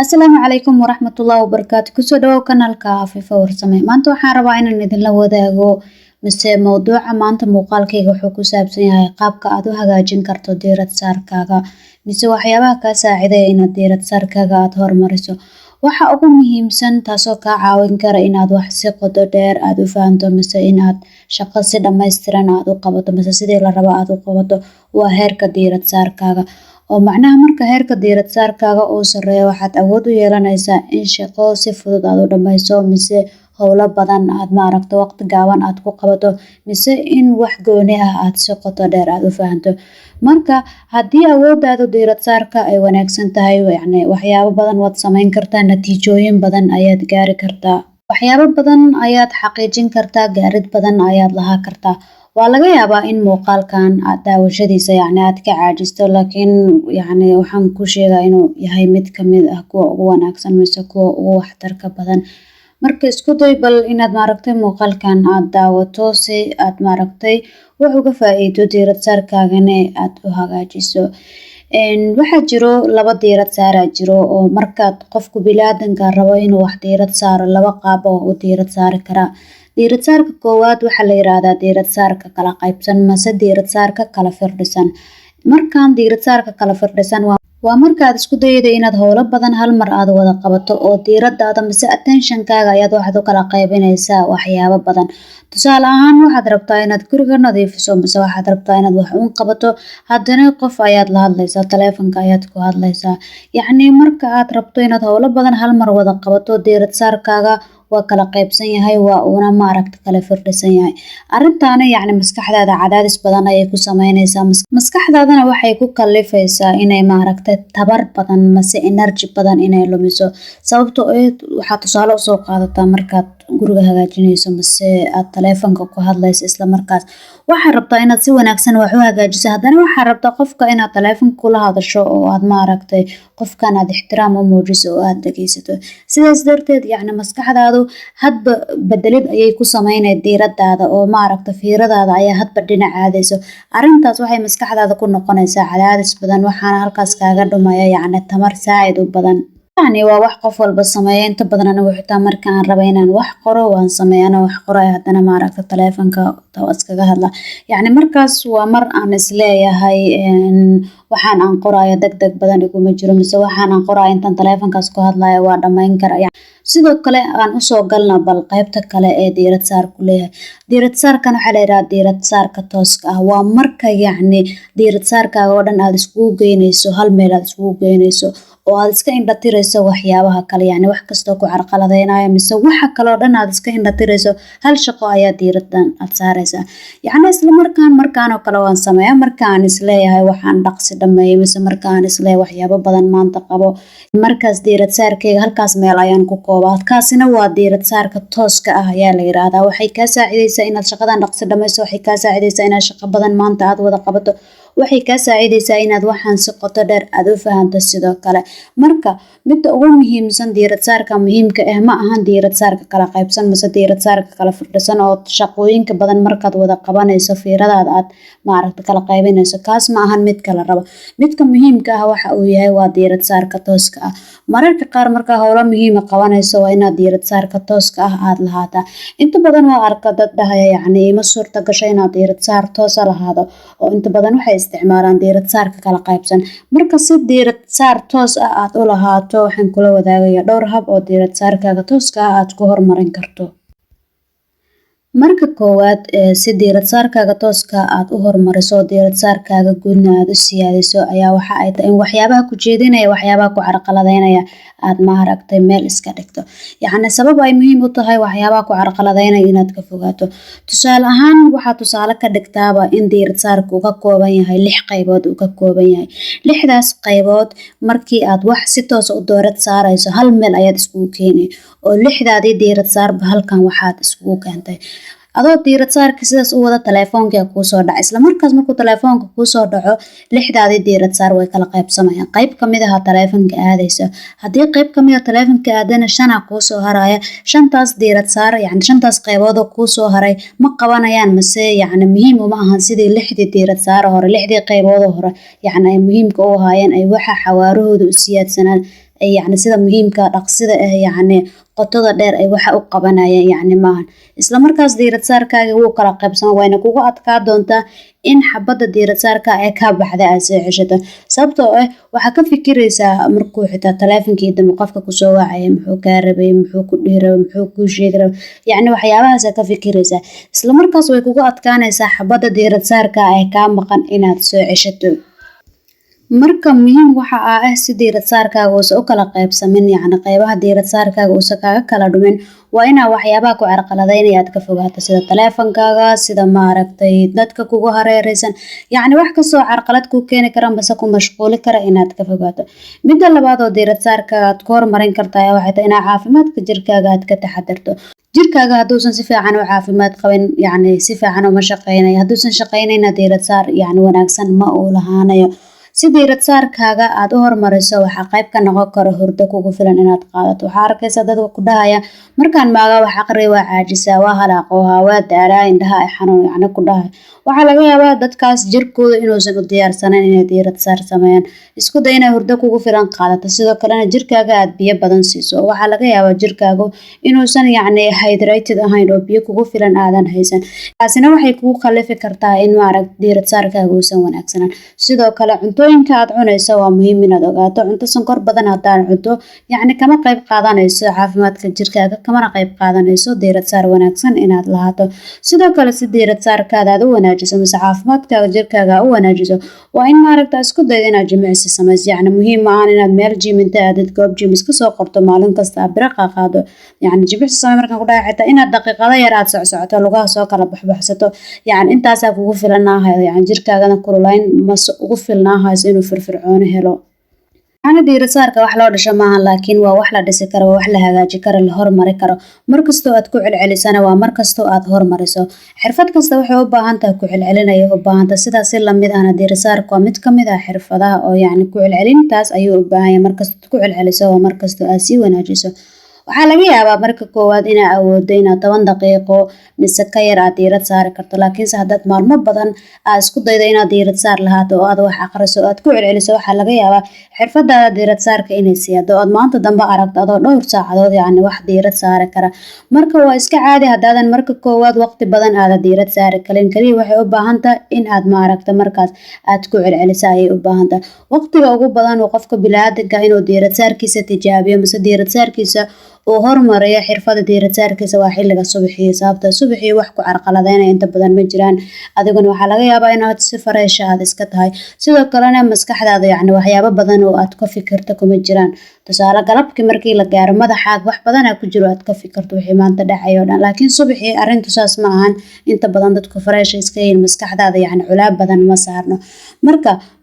Asalaamu calaykum waraxmatullaahi wabarakaatu. Kusoo dhawow kanaalka Afifa Warsame. Maanta waxaan rabaa inaan idinla wadaago mawduuca maanta muuqaalkayga wuxuu ku saabsan yahay qaabka aad u hagaajin karto diirad saarkaaga mise waxyaabaha kaa saacidaya inaad diirad saarkaaga aad horumariso. Waxa ugu muhiimsan taasoo kaa caawin kara inaad wax si qoto dheer aad u fahanto mise inaad shaqo si dhammaystiran aad u qabato mise sidii la rabo aad u qabato waa heerka diirad saarkaaga. oo macnaha marka heerka diirad saarkaaga uu sareeyo waxaad awood u yeelanaysaa in shaqo si fudud aad u dhamayso mise howlo badan aad waqti gaaban aad ku qabato mise in wax gooni ah aad si qoto dheer aad u fahanto. Marka haddii awoodaadu diirad saarka ay wanaagsan tahay waxyaabo badan waad samayn kartaa, natiijooyin badan ayaad gaari kartaa, waxyaabo badan ayaad xaqiijin kartaa, gaarid badan ayaad lahaa kartaa. Waa laga yaabaa in muuqaalkan aad daawashadiisa aad ka caajisto, laakiin waxaan ku sheegaa inuu yahay mid ka mid ah kuwa ugu wanaagsan mise kuwa ugu waxtarka badan. Marka isku day bal inaad muuqaalkan aad daawato si aad wax uga faa'iido diirad saarkaagana aad u hagaajiso. Waxaa jiro laba diirad saara jiro oo markaad qofku bilaadanka rabo inuu wax diirad saaro laba qaab oo u diirad saari karaa. Diirad saarka koowaad waxaa la yiraahdaa diirad saarka kala qaybsan mise diirad saarka kala firdhisan. Markaan diirad saarka kala firdhisan waa markaad isku daydo inaad howlo badan hal mar aad wada qabato oo diiradaada mise attention-kaaga ayaad waxaad u kala qaybinaysaa waxyaabo badan. Tusaale ahaan waxaad rabtaa inaad guriga nadiifiso mise waxaad rabtaa inaad wax uun qabato, haddana qof ayaad la hadlaysaa, taleefanka ayaad ku hadlaysaa. Marka aad rabto inaad howlo badan hal mar wada qabato diirad saarkaaga waa kala qaybsan yahay, waa uuna kala firdhisan yahay. Arrintaana maskaxdaada cadaadis badan ayay ku sameynaysaa. Maskaxdaadana waxay ku kallifaysaa inay tabar badan mise energy badan inay lumiso. Sababtoo waxaad tusaale u soo qaadataa markaad guriga hagaajinayso mise aad taleefanka ku hadlayso isla markaas. Waxaad rabtaa inaad si wanaagsan wax u hagaajiso, haddana waxaad rabtaa qofka inaad taleefanka kula hadasho oo aad qofkan aad ixtiraam u muujiso oo aad dhageysato. Sidaas darteed maskaxdaadu hadba bedelid ayay ku sameynay diiradaada oo fiiradaada ayaa hadba dhinac aadayso. Arrintaas waxay maskaxdaada ku noqonaysaa cadaadis badan, waxaana halkaas kaaga dhumaya tamar saa'id u badan. Waa wax qof walba sameeyo. Inta badan anigu xitaa marka aan rabo inaan wax qoro waan sameeyaa, wax qoray haddana taleefanka iskaga hadla. Markaas waa mar aan isleeyahay waxaan aan qoraayo degdeg badan iguma jiro mise waxaan aan qoraayo intaan taleefankaas ku hadlayo waa dhamayn karaa. Sidoo kale aan usoo galna bal qaybta kale ee diirad saarku leeyahay. Diirad saarkan waxaa la yiraahdaa diirad saarka tooska ah. Waa marka diirad saarkaaga oo dhan aad iskugu geynayso hal meel aad iskugu geynayso oo aad iska indhatirayso waxyaabaha kale, wax kastoo ku carqaladeynayo mise waxa kale oo dhan aad iska indhatirayso hal shaqo ayaa diiradan aad saaraysaa. Isla markaan oo kale waan sameeyaa markaan isleeyahay waxaan dhaqsi dhameeyay mise markaan isleeyahay waxyaabo badan maanta qabo. Markaas diirad saarkayga halkaas meel ayaan ku koobaa. Kaasina waa diirad saarka tooska ah ayaa la yiraahdaa. Waxay kaa saacidaysaa inaad shaqadan dhaqsi dhamayso, waxay kaa saacidaysaa inaad shaqo badan maanta aad wada qabato, waxay kaa saacidaysaa inaad waxaan si qoto dheer aad u fahanto sidoo kale. Marka midda ugu muhiimsan diirad saarka muhiimka ah ma ahan diirad saarka kala qaybsan mise diirad saarka kala firdhisan oo shaqooyinka badan markaad wada qabanayso fiiradaada aad kala qaybinayso. Kaas ma ahan midka la rabo. Midka muhiimka ah waxa uu yahay waa diirad saarka tooska ah. Mararka qaar marka howlo muhiim ah qabanayso waa inaad diirad saarka tooska ah aad lahaataa. Inta badan waa arka dad dhahaya ima suurta gasho inaad diirad saar toos ah lahaado, oo inta badan waxay isticmaalaan diirad saarka kala qaybsan. Marka si diirad saar toos ah aad u lahaato waxaan kula wadaagayaa dhowr hab oo diirad saarkaaga tooska ah aad ku horumarin karto. Marka koowaad si diirad saarkaaga tooska aad u horumariso diirad saarkaaga guudna aad u siyaadiso ayaa waxa ay tahay in waxyaabaha ku jeedinaya waxyaabaha ku carqaladeynaya aad meel iska dhigto. Sabab ay muhiim u tahay waxyaabaha ku carqaladeynaya inaad ka fogaato. Tusaale ahaan waxaad tusaale ka dhigtaaba in diirad saarku uu ka kooban yahay 6 qaybood uu ka kooban yahay. 6daas qaybood markii aad wax si toos u diirad saarayso hal meel ayaad iskugu keenay oo 6daadii diirad saarba halkan waxaad iskugu keentay. adoo diirad saarka sidaas u wada taleefanka kuu soo dhacay isla markaas markuu taleefanka kuu soo dhaco lixdaadii diirad saar way kala qaybsamayaan qayb kamid ah taleefanka aadaysa hadii qayb kamid ah taleefanka aadana shana kuu soo haraya shantaas diirad saar yani shantaas qaybood oo kuu soo haray ma qabanayaan mise yani muhiim uma ahan sidii lixdii diirad saar hore lixdii qaybood hore yani ay muhiimka u ahaayeen ay waxa xawaarahooda u siyaadsanaan yacni sida muhiimka dhaqsida yacni qotada dheer ay waxa u qabanayaan yacni maahan. Isla markaas diirad saarkaaga wuu kala qaybsama wayna kugu adkaa doontaa in xabadda diirad saarka ee ka baxda aad soo ceshato, sababtoo ah waxaa ka fikiraysaa markuu xitaa taleefankii dambe qofka kusoo wacaya muxuu kaa rabay, muxuu ku dhihi rabay, muxuu kuu sheegi rabay, yacni waxyaabahaasa ka fikiraysaa. Isla markaas way kugu adkaanaysaa xabadda diirad saarka ee kaa maqan inaad soo ceshato. Marka muhiim waxa si diirad saarkaaga uusan u kala qaybsamin yacni qaybaha diirad saarkaaga uusan kaaga kala dhumin waa inaa waxyaabaha ku carqaladaynaya aad ka fogaato sida taleefankaaga, sida maaragtay dadka kugu hareeraysan, yacni wax kastoo carqalad kuu keeni kara mase ku mashquuli kara inaad ka fogaato. Midda labaad oo diirad saarkaaga aad ku horumarin kartaa waxay tahay inaa caafimaadka jirkaaga aad ka taxadarto. jirkaaga hadduusan si fiican u caafimaad qabin yacni si fiican uma shaqeynayo, hadduusan shaqeynayna diirad saar yacni wanaagsan ma uu lahaanayo. Si diirad saarkaaga aad u horumariso waxaa qayb ka noqon kara hurdo kugu filan inaad qaadato. Waxaa arkaysa dadka ku dhahaya markaan maaga wax aqriyo waa caajisaa, waa halaaqoohaa, waa daalaa, indhaha ay xanuun yacni ku dhahaya. Waxaa laga yaabaa dadkaas jirkooda inuusan u diyaarsanayn inay diirad saar sameeyaan. Isku day inay hurdo kugu filan qaadato, sidoo kalena jirkaaga aad biyo badan siiso. Waxaa laga yaabaa jirkaagu inuusan yacni hydrated ahayn oo biyo kugu filan aadan haysan. Taasina waxay kugu khalifi kartaa in diirad saarkaaga uusan wanaagsanaan. Sidoo kale cuntooyinka aad cunayso waa muhiim inaad ogaato. Cunto sonkor badan haddaan cunto yacni kama qayb qaadanayso caafimaadka jirkaaga, kamana qayb qaadanayso diirad saar wanaagsan inaad lahaato. Sidoo kale si diirad saarkaada aad u wanaajiso mise caafimaadkaaga jirkaaga u wanaajiso waa in isku daydo inaad jimicsi samayso. Yacni muhiim ma ahan inaad meel gym inta aadid goob gym iska soo qorto maalin kasta aad biro qaado. Yacni jimicsi samee markaan ku dhahay xitaa inaad daqiiqado yar aad socsocoto lugaha soo kala baxbaxsato yacni intaasaa kugu filanaahaya yacni jirkaagana kululayn mase ugu filnaahayso inuu firfircooni helo. Yacni diirad saarka wax loo dhasho maahan, laakiin waa wax la dhisi karo, waa wax la hagaaji karo, la horumari karo. Markastoo aad ku celcelisana waa markastoo aad horumariso. Xirfad kasta waxay u baahan tahay ku celcelinaya u baahan tahay sidaas si lamid ahna diirad saarka waa mid ka mid ah xirfadaha oo yacni ku celcelintaas ayuu u baahan yahay. Markastoo ku celceliso waa markastoo aad sii wanaajiso. Waxaa laga yaabaa marka koowaad inaa awooddo inaad 10 daqiiqo mise ka yar aad diirad saari karto, laakiinse haddaad maalmo badan aad isku daydo inaad diirad saar lahaato oo aad wax aqriso oo aad ku celceliso waxaa laga yaabaa xirfadaada diirad saarka inay siyaado oo aad maanta dambe aragto adoo dhowr saacadood yacni wax diirad saari kara. Marka waa iska caadi haddaadan marka koowaad waqti badan aada diirad saari karin, kaliya waxay u baahan tahay in aad markaas aad ku celceliso ayay u baahan tahay. Waqtiga ugu badan oo qofka bini'aadamka inuu diirad saarkiisa tijaabiyo mise diirad saarkiisa uu horumariyo xirfada diirad saarkiisa waa xilliga subaxii, sababtoo subaxii wax ku carqaladaynaya inta badan ma jiraan. Adiguna waxaa laga yaabaa inaad si fresh aad iska tahay, sidoo kalena maskaxdaada yacni waxyaabo badan oo aad ka fikirto kuma jiraan. Tusaale galabkii markii la gaaro madaxaaga wax badan ku jiro aad ka fikirto wixii maanta dhacayo dhan, laakiin subaxii arrintu saas ma ahan. Inta badan dadku fresh iska yihiin, maskaxdaada yacni culaab badan ma saarno.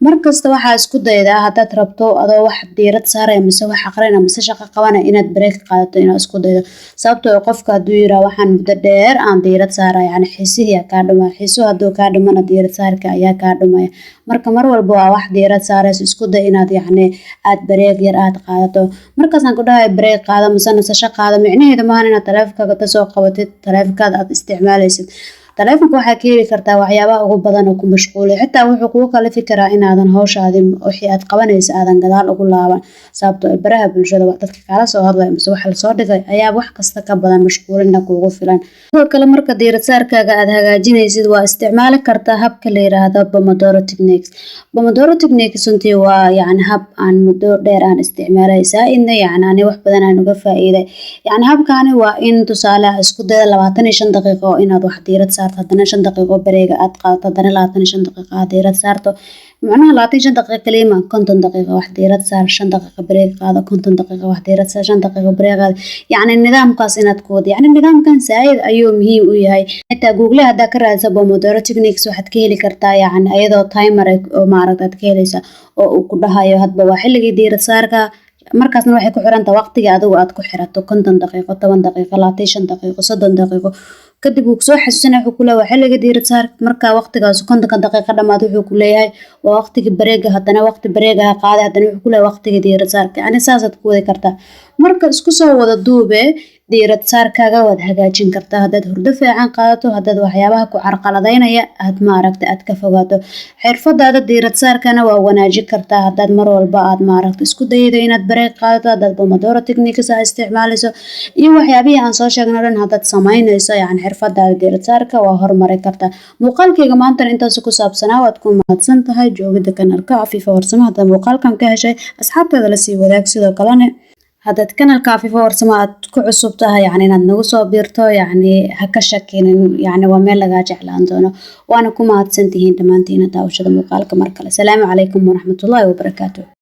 Markasta waxaa isku daydaa haddaad rabto adoo wax diirad saaraya mise wax aqrinaya mise shaqo qabanaya inaad break qaadato inaad isku daydo, sababtoo qofka hadduu yiraa waxaan muddo dheer aan diirad saaraya yacni xiisihii kaa dhumaya. Xiisuhu hadduu kaa dhumana diirad saarka ayaa kaa dhumaya. Marka mar walba waa wax diirad saarayso isku day inaad yacni aad break yar aad qaadato. Markaasaan ku dhahay break qaado mise nasasho qaado micnaheedu maahan inaad taleefankaaga ka soo qabatid taleefankaada aad isticmaalaysid. Taleefanka waxaa ka heli kartaa waxyaabaha ugu badan oo ku mashquulay, xitaa wuxuu kugu khalifi karaa inaadan hawshaadi wixii aad qabanayso aadan gadaal ugu laaban, sababtoo baraha bulshada waa dadka kala soo hadlaya mise waxa la soo dhigay ayaa wax kasta ka badan mashquulina kugu filan. Sidoo kale marka diirad saarkaaga aad hagaajinaysid waa isticmaali kartaa habka la yiraahdo Pomodoro Techniques. Pomodoro Techniques runtii waa yacni hab aan muddo dheer aan isticmaalay saaidna yacni ani wax badan aan uga faa'iiday. Yacni habkaani waa in tusaale isku dayda 25 daqiiqo inaad wax diirad haddana 5 daqiiqo bareega aad qaadato, haddana 25 daqiiqo aad diirad saarto. Macnaha 25 daqiiqo kaliya ma 50 daqiiqo wax diirad saar, 5 daqiiqo bareeg qaado, 50 daqiiqo wax diirad saar, 5 daqiiqo bareeg qaado. Yacni nidaamkaas inaad ku wado. Yacni nidaamkan saaid ayuu muhiim u yahay. Xitaa Google haddaa ka raadso Pomodoro Techniques waxaad ka heli kartaa yacni ayadoo timer oo aad ka helaysa oo uu ku dhahayo hadba waa xilligii diirad saarka. Markaasna waxay ku xiran tahay waqtiga adigu aad ku xirato 50 daqiiqo, 10 daqiiqo, 25 daqiiqo, 30 daqiiqo. kadib wuu kusoo xasuusinaya wuxuu ku leeyahay xilliga diirad saar markaa waqtigaas 50 daqiiqo dhamaad wuxuu ku leeyahay waa waqtiga bareega haddana waqti bareega ha qaaday haddana wuxuu ku leeyahay waqtiga diirad saarka yani saasaad ku wadi kartaa marka isku soo wada duube diirad saarkaaga waad hagaajin kartaa haddaad hurdo fiican qaadato, haddaad waxyaabaha ku carqaladaynaya aad ka fogaato. Xirfadaada diirad saarkana waa wanaajin kartaa haddaad mar walba isku daydo inaad break qaadato, haddaad Pomodoro techniques isticmaalayso iyo waxyaabihii aan soo sheegnay oo dhan haddaad samaynayso xirfadaada diirad saarka waa horumari kartaa. Muuqaalkayga maanta intaas ku saabsanaa, waad ku mahadsan tahay joogida kanaalka Afifa Warsamo. Haddaad muuqaalkan ka heshay asxaabtaada la sii wadaag, sidoo kalena haddaad kanaalka Afifa Warsamo aad ku cusub tahay inaad nagu soo biirto ha ka shakinin, waa meel lagaa jeclaan doono. Waana ku mahadsantihiin dhammaantiin daawashada muuqaalka mar kale. Asalaamu calaykum waraxmatullaahi wabarakaatuh.